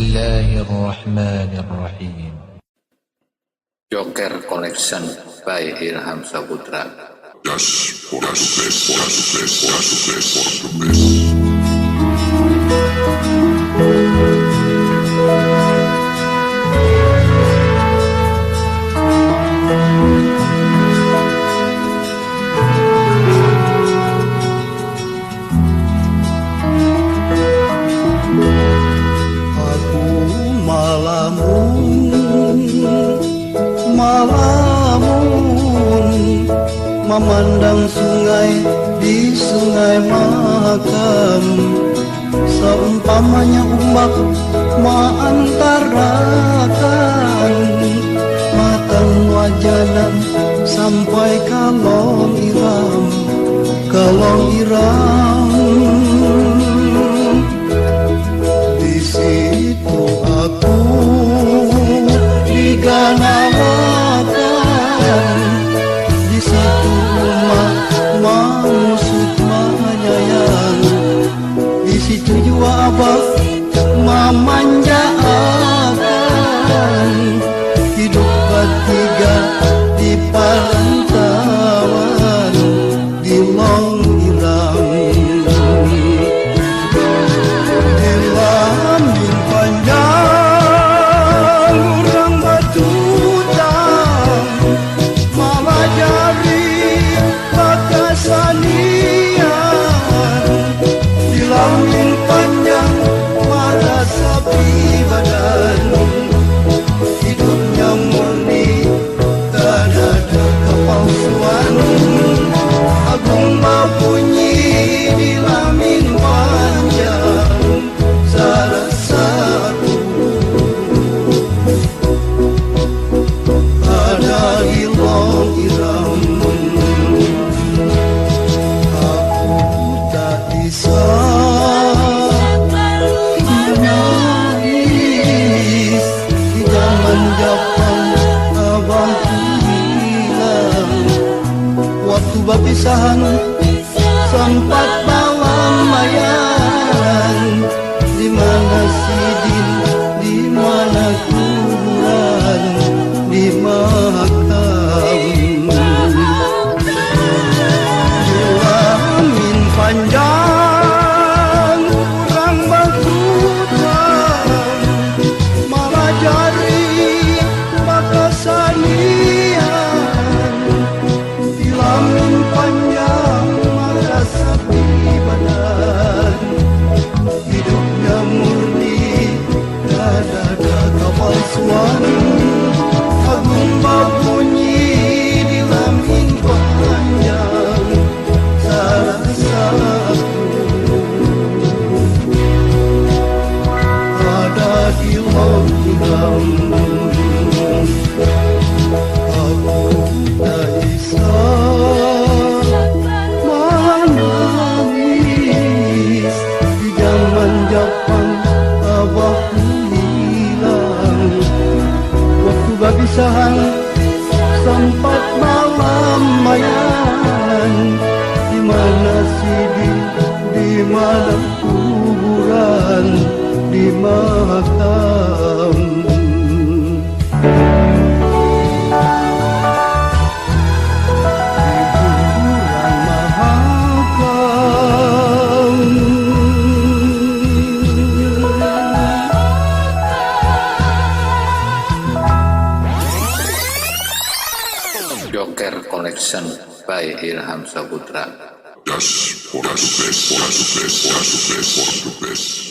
Bismillahirrahmanirrahim. Joker Collection by Ilham Saputra. Just for the best. Malamun memandang sungai di sungai Makam, seumpamanya ombak mengantarakan matang wajanan sampai kalong iram. Di situ aku diganawakan, di situ mengusut menyayang, di situ juga abah memanjakan, hidup bertiga di perantauan di long irang. Ilamin panjang urang batutang, malajari bakasanian. Ilamin panjang mata sapi badan, hidupnya murni tak ada kepalsuan. Agung bunyi di lamin panjang satu ada hilong iram. Aku tak bisa menangis di zaman Jepang abang hilang. Waktu berpisahan sempat malam mayan, di mana sidin, di mana kuburan, di makam. Ilamin panjang urang batutang, malajari bakasanian. Ilamin panjang mata sapi badan, hidupnya murni tak ada kepalsuan. Agung bunyi di lamin panjang satu ada di logam. Aku tak bisa menangis di zaman Jepang abah hilang. Waktu berpisahan sempat malam mayan, di mana sidin, di mana kuburan, di makam. Joker Collection by Ilham Saputra. Just for the best.